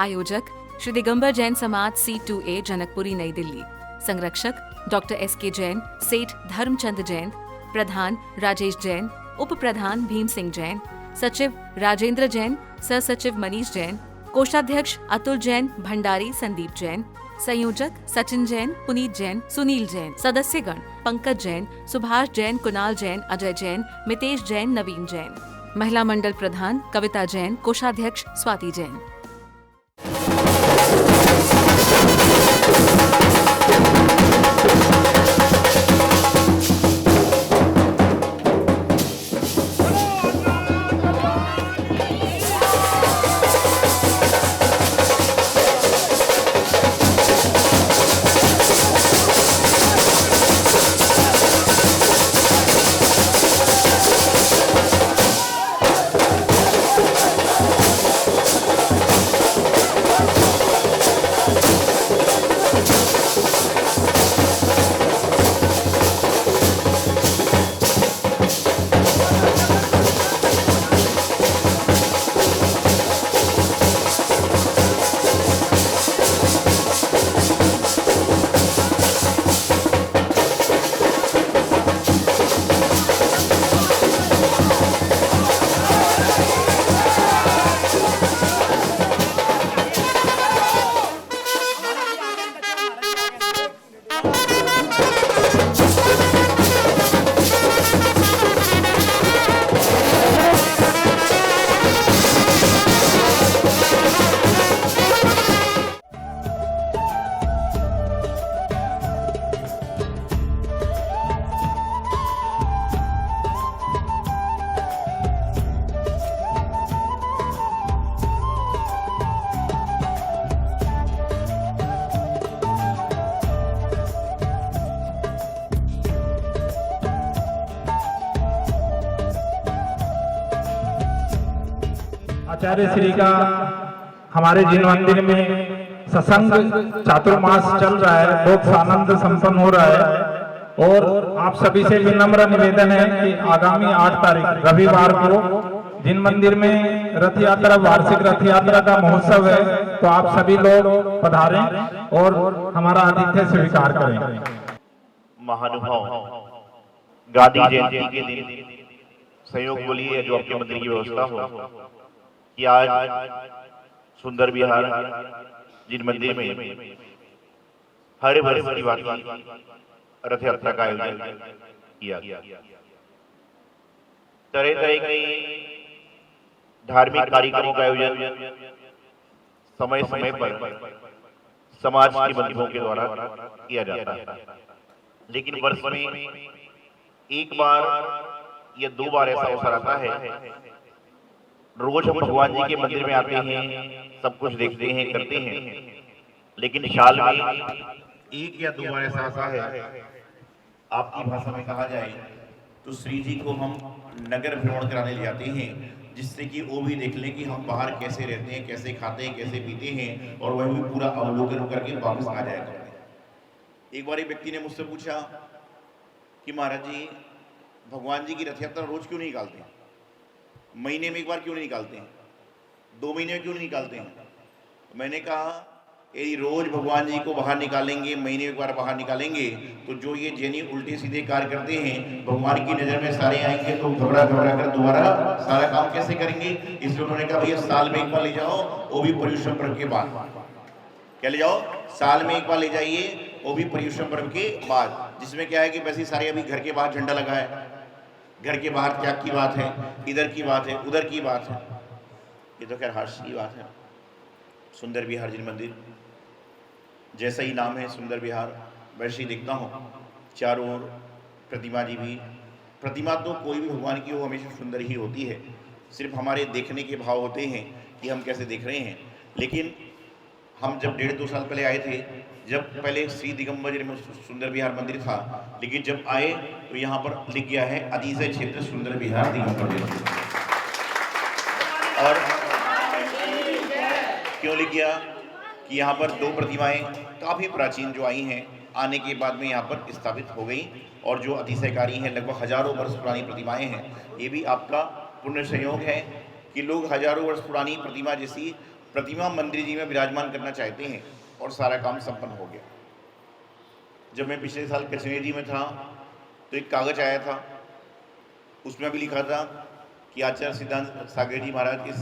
आयोजक श्री दिगंबर जैन समाज C2A जनकपुरी नई दिल्ली। संरक्षक डॉक्टर SK जैन, सेठ धर्मचंद जैन, प्रधान राजेश जैन, उप प्रधान भीम सिंह जैन, सचिव राजेंद्र जैन, सह सचिव मनीष जैन, कोषाध्यक्ष अतुल जैन, भंडारी संदीप जैन, संयोजक सचिन जैन, पुनीत जैन, सुनील जैन, सदस्यगण पंकज जैन, सुभाष जैन, कुणाल जैन, अजय जैन, मितेश जैन, नवीन जैन। महिला मंडल प्रधान कविता जैन, कोषाध्यक्ष स्वाति जैन। आचार्य श्री का हमारे जिन मंदिर में सत्संग चातुर्मास चल रहा है, बहुत आनंद संपन्न हो रहा है। और आप सभी से विनम्र निवेदन है कि आगामी 8 तारीख रविवार को जिन मंदिर में रथ यात्रा, वार्षिक रथ यात्रा का महोत्सव है, तो आप सभी लोग पधारें और हमारा आतिथ्य स्वीकार करें। महानुभाव गांधी जयंती के दिन सहयोग बोलिए जो आपके मंदिर की व्यवस्था हो कि आज सुंदर विहार जिन मंदिर में हर वर्ष की बात रथ यात्रा का आयोजन किया गया। तरह तरह के धार्मिक कार्यक्रमों का आयोजन समय समय पर समाज के बंधुओं के द्वारा किया जाता है, लेकिन वर्ष में एक बार या 2 बार ऐसा अवसर आता है। रोज हम भगवान जी के मंदिर में आते हैं, सब कुछ देखते हैं, करते हैं, लेकिन साल में 1 या 2 बार ऐसा आता है, आपकी भाषा में कहा जाए तो श्री जी को हम नगर भ्रमण कराने ले जाते हैं, जिससे कि वो भी देख लें कि हम बाहर कैसे रहते हैं, कैसे खाते हैं, कैसे पीते हैं, और वह भी पूरा अवलोकन करके वापस आ जाया करते। एक बार एक व्यक्ति ने मुझसे पूछा कि महाराज जी, भगवान जी की रथ यात्रा रोज क्यों नहीं निकालते हैं, महीने में एक बार क्यों नहीं निकालते हैं, 2 महीने में क्यों नहीं निकालते हैं? मैंने कहा यदि रोज भगवान जी को बाहर निकालेंगे, महीने में एक बार बाहर निकालेंगे, तो जो ये जैनी उल्टे सीधे कार्य करते हैं, भगवान की नजर में सारे आएंगे तो घबरा घबरा कर दोबारा सारा काम कैसे करेंगे? इसलिए उन्होंने कहा भैया साल में एक बार ले जाओ, वो भी पर्युषण पर्व के बाद। क्या ले जाओ? साल में एक बार ले जाइए, वो भी पर्युषण पर्व के बाद, जिसमें क्या है कि वैसे सारे अभी घर के बाहर झंडा लगा है, घर के बाहर त्याग की बात है, इधर की बात है, उधर की बात है। ये तो खैर हर्ष की बात है। सुंदर विहार जिन मंदिर, जैसा ही नाम है सुंदर विहार, वैसे ही देखता हूँ चारों ओर प्रतिमा जी भी। प्रतिमा तो कोई भी भगवान की हो हमेशा सुंदर ही होती है, सिर्फ हमारे देखने के भाव होते हैं कि हम कैसे देख रहे हैं। लेकिन हम जब 1.5-2 साल पहले आए थे, जब पहले श्री दिगंबर में सुंदर विहार मंदिर था, लेकिन जब आए तो यहाँ पर लिख गया है अतिशय क्षेत्र सुंदर विहार दिगंबर। और क्यों लिख गया कि यहाँ पर 2 प्रतिमाएं काफ़ी प्राचीन जो आई हैं, आने के बाद में यहाँ पर स्थापित हो गई, और जो अतिशयकारी हैं, लगभग हजारों वर्ष पुरानी प्रतिमाएं हैं। ये भी आपका पुण्य संयोग है कि लोग हजारों वर्ष पुरानी प्रतिमा जैसी प्रतिमा मंदिर जी में विराजमान करना चाहते हैं और सारा काम संपन्न हो गया। जब मैं पिछले साल कचनेरी में था तो एक कागज आया था, उसमें भी लिखा था कि आचार्य सिद्धांत सागर जी महाराज के,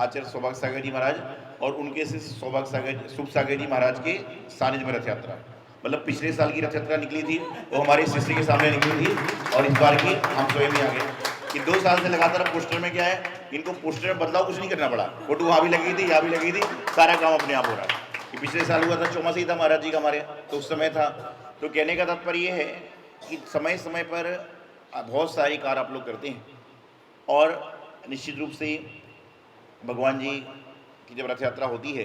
आचार्य सौभाग्य सागर जी महाराज और उनके से सौभाग्य सागर शुभ सागर जी महाराज के सानिध्य में रथ यात्रा, मतलब पिछले साल की रथ यात्रा निकली थी वो हमारे शिष्य के सामने निकली थी और इस बार की हम स्वयं ही आ गए कि 2 साल से लगातार पोस्टर में क्या है, इनको पोस्टर में बदलाव कुछ नहीं करना पड़ा, फोटो वहाँ भी लगी थी यहाँ भी लगी थी, सारा काम अपने आप हो रहा है। कि पिछले साल हुआ था चौमासी था महाराज जी का हमारे, तो उस समय था। तो कहने का तात्पर्य ये है कि समय समय पर बहुत सारी कार्य आप लोग करते हैं और निश्चित रूप से भगवान जी की जब रथ यात्रा होती है,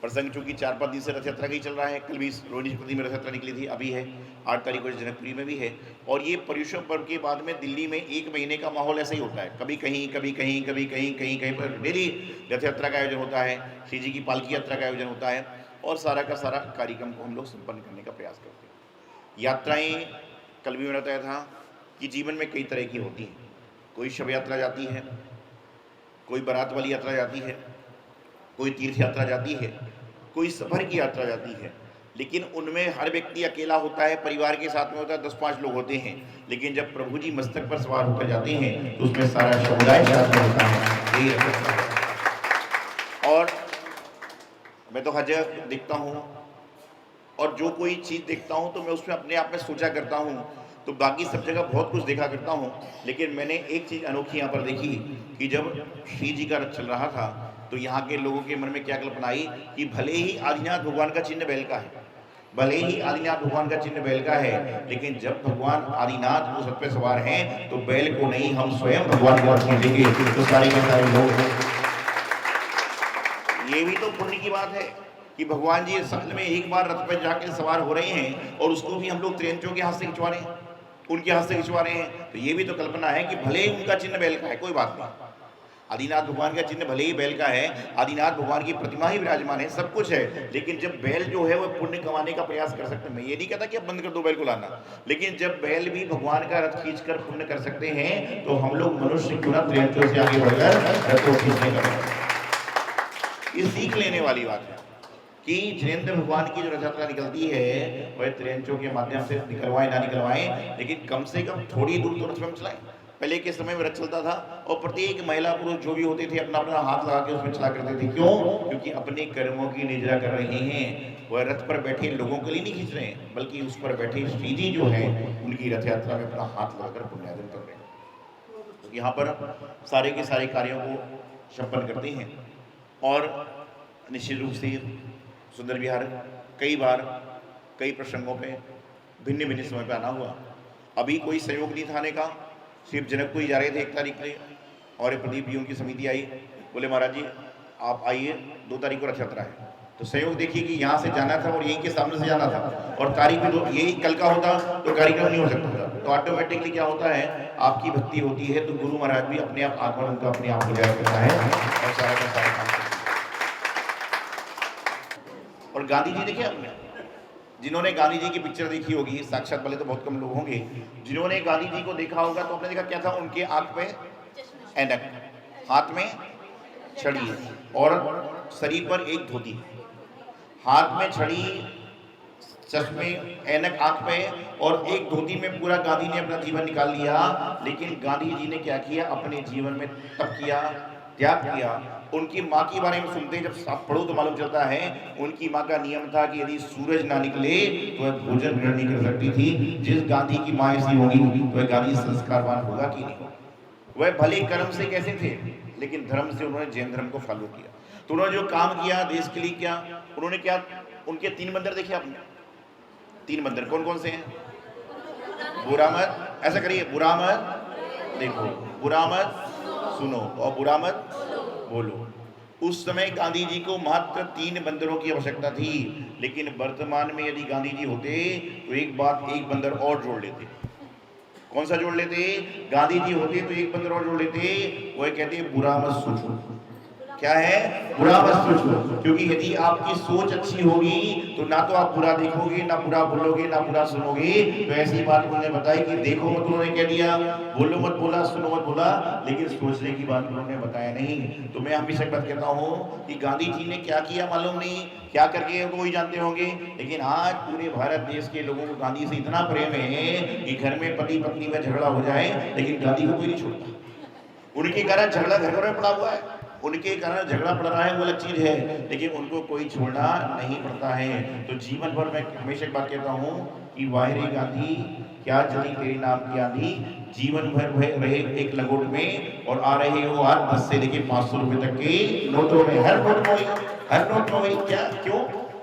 प्रसंग चूँकि 4-5 दिन से रथ यात्रा का ही चल रहा है, कल भी रोहिणी में रथ यात्रा निकली थी, अभी है 8 तारीख को जनकपुरी में भी है। और ये पर्युषण पर्व के बाद में दिल्ली में 1 महीने का माहौल ऐसा ही होता है, कभी कहीं कभी कहीं कभी कहीं कहीं कहीं पर डेली रथ यात्रा का आयोजन होता है, श्री जी की पालकी यात्रा का आयोजन होता है और सारा का सारा कार्यक्रम को हम लोग संपन्न करने का प्रयास करते हैं। यात्राएँ कल भी मैंने बताया था कि जीवन में कई तरह की होती हैं, कोई शव यात्रा जाती है, कोई बारात वाली यात्रा जाती है, कोई तीर्थ यात्रा जाती है, कोई सफर की यात्रा जाती है, लेकिन उनमें हर व्यक्ति अकेला होता है, परिवार के साथ में होता है, 10-5 लोग होते हैं, लेकिन जब प्रभु जी मस्तक पर सवार होकर जाते हैं तो उसमें सारा समुदाय साथ में होता है, यही रखता है। और मैं तो हर जगह देखता हूँ और जो कोई चीज़ देखता हूँ तो मैं उसमें अपने आप में सोचा करता हूँ, तो बाकी सब जगह बहुत कुछ देखा करता हूँ, लेकिन मैंने एक चीज़ अनोखी यहाँ पर देखी कि जब श्री जी का रथ चल रहा था तो यहाँ के लोगों के मन में क्या कल्पना आई कि भले ही आदिनाथ भगवान का चिन्ह बैल का है, भले ही आदिनाथ भगवान का चिन्ह बैल का है, लेकिन जब भगवान आदिनाथ उस रथ पे सवार हैं तो बैल को नहीं, हम स्वयं भगवान को रथ देंगे। तो सारे के सारे लोग, ये भी तो पुण्य की बात है कि भगवान जी सत्य में एक बार रथ पर जाकर सवार हो रहे हैं और उसको भी हम लोग त्रियंचों के हाथ से खिंचवा रहे हैं, उनके हाथ से खिंचवा रहे हैं। तो ये भी तो कल्पना है कि भले ही उनका चिन्ह बैल का है, कोई बात नहीं, आदिनाथ भगवान का चिन्ह भले ही बैल का है, आदिनाथ भगवान की प्रतिमा ही विराजमान है, सब कुछ है, लेकिन जब बैल जो है वो पुण्य कमाने का प्रयास कर सकते हैं। मैं ये नहीं कहता कि अब बंद कर दो बैल को लाना, लेकिन जब बैल भी भगवान का रथ खींचकर पुण्य कर सकते हैं तो हम लोग मनुष्य क्यों ना त्रियंचों से आगे बढ़कर रथ को खींचने का, ये सीख लेने वाली बात है कि जिनेंद्र भगवान की जो रथ यात्रा निकलती है वह त्रियंचों के माध्यम से निकलवाएं ना निकलवाएं, लेकिन कम से कम थोड़ी दूर तो रथ में चलाएं। पहले के समय में रथ चलता था और प्रत्येक महिला पुरुष जो भी होते थे अपना अपना हाथ लगा के उसमें चला करते थे। क्यों? क्योंकि अपने कर्मों की निजरा कर रहे हैं, वह रथ पर बैठे लोगों के लिए नहीं खींच रहे हैं, बल्कि उस पर बैठे श्री जी जो है उनकी रथ यात्रा में अपना हाथ लगाकर पुण्यार्जन कर रहे हैं। तो यहाँ पर सारे के सारे कार्यों को संपन्न करते हैं और निश्चित रूप से सुंदर विहार कई बार कई प्रसंगों पे भिन्न भिन्न समय पे आना हुआ। अभी कोई सहयोग नहीं था आने का, सिर्फ जनकपुर जा रहे थे 1 तारीख के, और प्रदीप जी उनकी समिति आई, बोले महाराज जी आप आइए 2 तारीख को रथ यात्रा है। तो सहयोग देखिए कि यहाँ से जाना था और यहीं के सामने से जाना था और तारीख भी यही कल का होता तो कार्यक्रम नहीं हो सकता था। तो ऑटोमेटिकली क्या होता है, आपकी भक्ति होती है तो गुरु महाराज भी अपने आप आगमन उनका अपने आप हो जाया करता है और सारा का सारा काम। और गांधी जी देखिए आपने, जिन्होंने गांधी जी की पिक्चर देखी होगी, साक्षात वाले तो बहुत कम लोग होंगे, जिन्होंने गांधी जी को देखा होगा तो आपने देखा क्या था, उनके आंख पे ऐनक, हाथ में छड़ी और शरीर पर एक धोती, हाथ में छड़ी, चश्मे, ऐनक आंख पे और एक धोती में पूरा गांधी ने अपना जीवन निकाल लिया। लेकिन गांधी जी ने क्या किया, अपने जीवन में तप किया, त्याग किया। उनकी माँ के बारे में सुनते हैं, जब आप पढ़ो तो मालूम चलता है उनकी माँ का नियम था कि यदि सूरज ना निकले तो वह भोजन ग्रहण नहीं कर सकती थी। जिस गांधी की माँ ऐसी होगी वह गांधी संस्कारवान होगा कि नहीं। वह भले कर्म से कैसे थे, लेकिन धर्म से उन्होंने जैन धर्म को फॉलो किया। तो उन्होंने जो काम किया देश के लिए किया, उन्होंने क्या, उनके 3 बंदर देखे आपने, 3 बंदर कौन कौन से हैं? बुरा मत, ऐसा करिए, बुरा मत देखो, बुरा मत सुनो और बुरा मत बोलो। उस समय गांधी जी को मात्र 3 बंदरों की आवश्यकता थी, लेकिन वर्तमान में यदि गांधी जी होते तो एक बंदर और जोड़ लेते। कौन सा जोड़ लेते? गांधी जी होते तो एक बंदर और जोड़ लेते, वो कहते बुरा मत सोचो। क्या है? बुरा मत सोचो, क्योंकि यदि आपकी सोच अच्छी होगी तो ना तो आप बुरा देखोगे, ना बुरा बोलोगे, ना बुरा सुनोगे। तो ऐसी बात उन्होंने बताई कि देखो मत, उन्होंने कह दिया, बोलो मत बोला, सुनो मत बोला, लेकिन सोचने की बात उन्होंने बताया नहीं। तो मैं हमेशा बात कहता हूँ कि गांधी जी ने क्या किया मालूम नहीं, क्या करके वो ही जानते होंगे, लेकिन आज पूरे भारत देश के लोगों को गांधी से इतना प्रेम है कि घर में पति पत्नी में झगड़ा हो जाए लेकिन गांधी को कोई नहीं छोड़ता। उनके कारण झगड़ा घर में पड़ा हुआ है, उनके कारण झगड़ा पड़ रहा है, वो अलग चीज है, लेकिन उनको कोई छोड़ना नहीं पड़ता है। तो जीवन भर मैं हमेशा एक बात कहता हूँ कि वायरे गांधी क्या चली तेरे नाम की आंधी, जीवन भर रहे एक लगोट में और आ रहे हो आज 10 से लेके 500 रुपए तक के नोटों में, हर नोट में वही। क्या? क्यों?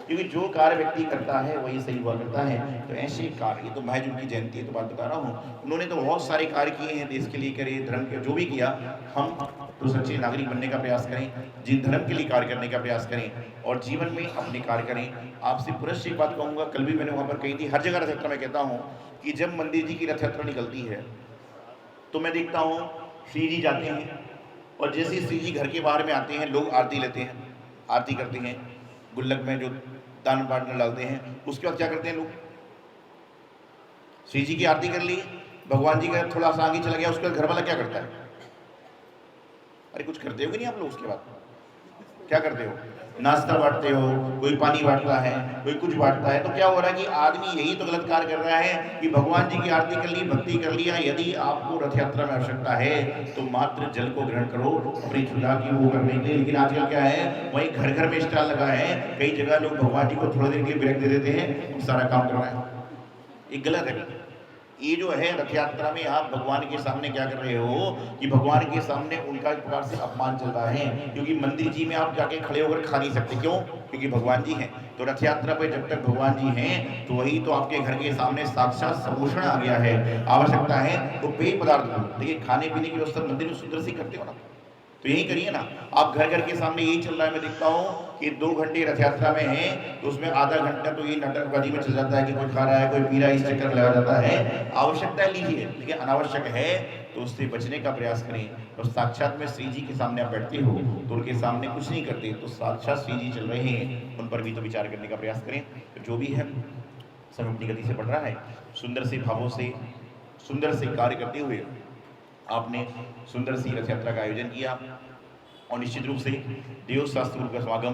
क्योंकि जो कार्य व्यक्ति करता है वही सही हुआ करता है। तो ऐसे कार्य, ये तो महज उनकी जयंती है तो बात बता रहा हूँ, उन्होंने तो बहुत सारे कार्य किए हैं, देश के लिए करे, धर्म के, जो भी किया। हम तो सच्चे नागरिक बनने का प्रयास करें, जिन धर्म के लिए कार्य करने का प्रयास करें और जीवन में अपने कार्य करें। आपसे पुरुष एक बात कहूँगा, कल भी मैंने वहाँ पर कही थी, हर जगह रथ यात्रा में कहता हूँ कि जब मंदिर जी की रथ यात्रा निकलती है तो मैं देखता हूँ श्री जी जाते हैं और जैसे श्री जी घर के बाहर में आते हैं, लोग आरती लेते हैं, आरती करते हैं, गुल्लक में जो दान बांटने डालते हैं, उसके बाद क्या करते हैं लोग? श्री जी की आरती कर ली, भगवान जी का थोड़ा सा आगे चला गया, उसके बाद घर वाला क्या करता है? अरे कुछ करते हो कि नहीं आप लोग? उसके बाद क्या करते हो? नाश्ता बांटते हो, कोई पानी बांटता है, कोई कुछ बांटता है। तो क्या हो रहा है कि आदमी यही तो गलत कार्य कर रहा है कि भगवान जी की आरती कर ली, भक्ति कर लिया। यदि आपको रथ यात्रा में आवश्यकता है तो मात्र जल को ग्रहण करो अपनी चूल्हा की वो करने के लिए। लेकिन आजकल क्या है, वही घर घर में स्टॉल लगा है, कई जगह लोग भगवान जी को थोड़ी देर के लिए ब्रेक दे देते हैं, हम सारा काम कर रहे हैं। ये गलत है। ये जो है रथ यात्रा में आप भगवान के सामने क्या कर रहे हो कि भगवान के सामने उनका एक प्रकार से अपमान चल रहा है, क्योंकि मंदिर जी में आप जाके खड़े होकर खा नहीं सकते। क्यों? क्योंकि भगवान जी हैं। तो रथ यात्रा पे जब तक भगवान जी हैं तो वही तो आपके घर के सामने साक्षात समोषण आ गया है। आवश्यकता है तो पेय पदार्थ दो, लेकिन खाने पीने की व्यवस्था मंदिर में सुंदर सी करते हो ना, तो यही करिए ना। आप घर घर के सामने यही चल रहा है। मैं देखता हूँ कि 2 घंटे रथ यात्रा में है तो उसमें आधा घंटा तो ये नाटकबाजी में चल जाता है कि कोई खा रहा है, कोई पी रहा है, इस चक्कर लगा जाता है। आवश्यकता है लीजिए, लेकिन अनावश्यक है तो उससे बचने का प्रयास करें। और साक्षात में श्री जी के सामने आप बैठते हो तो उनके सामने कुछ नहीं करते, तो साक्षात श्री जी चल रहे हैं, उन पर भी तो विचार करने का प्रयास करें। तो जो भी है समय अपनी गति से बढ़ रहा है, सुंदर से भावों से सुंदर से कार्य करते हुए आपने सुंदर सी रथ यात्रा का आयोजन किया और निश्चित रूप से देव शास्त्र का समागम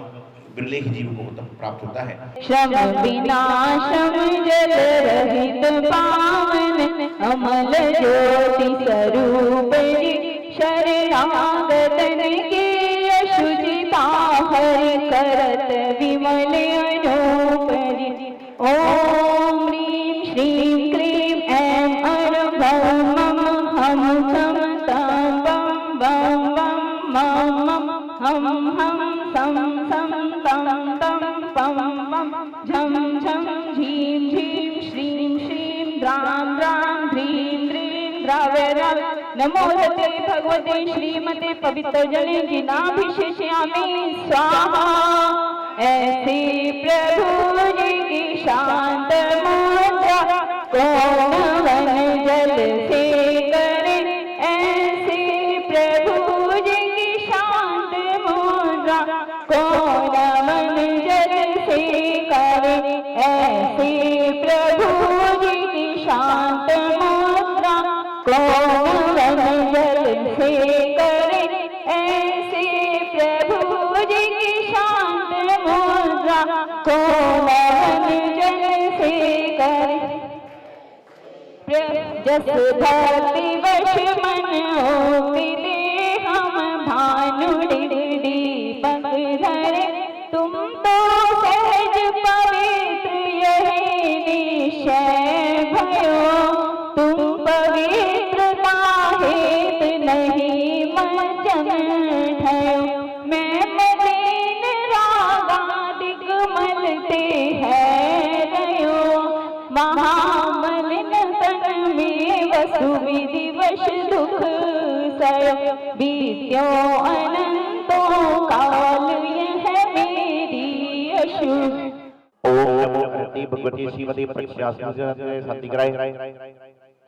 बिरले ही जीव को प्राप्त होता है। श्रम विनाशम जल रहित पावन अमल ज्योति स्वरूपिणी शरणागतन की अशुचिता हरि करत विमल अनुपरि। ओम ह्रीं श्रीं क्लीं ऐं अरं भं मम हम सम तम बम बम बम मम मम हम सम सम तम तम पम पम झम झम झीं झीं श्रीं श्रीं द्रां द्रां ध्रीं द्रीं द्रावे द्रावे। नमोऽस्ते भगवते श्रीमते पवित्र जले जिनाभिषेचयामि स्वाहा। ऐसे प्रभु जी की शांत मुद्रा कौन वन जल से करे। ऐसे प्रभु जी की शांत मुद्रा कौन वन जल से करे। ऐसे प्रभु जी की शांत मुद्रा कौन वन जल से करे। ऐसे प्रभु जी की शांत मुद्रा कौन वन जल से करे। जस भक्ति वश मन होती दे हम भानु दीपक धरे। तुम तो सहज पवित्र यही निश्चय भयो। तुम पवित्रता हेत नहीं मंजन ठयो। मैं मलिन रागादिक मलते है रयो। महामलिन तन में वसु विधि वश दुख सयो। बीत्यो अनंतो काल यह मेरी अशु। ओम नमो भगवते श्रीमते प्रख्यात शांतिग्राय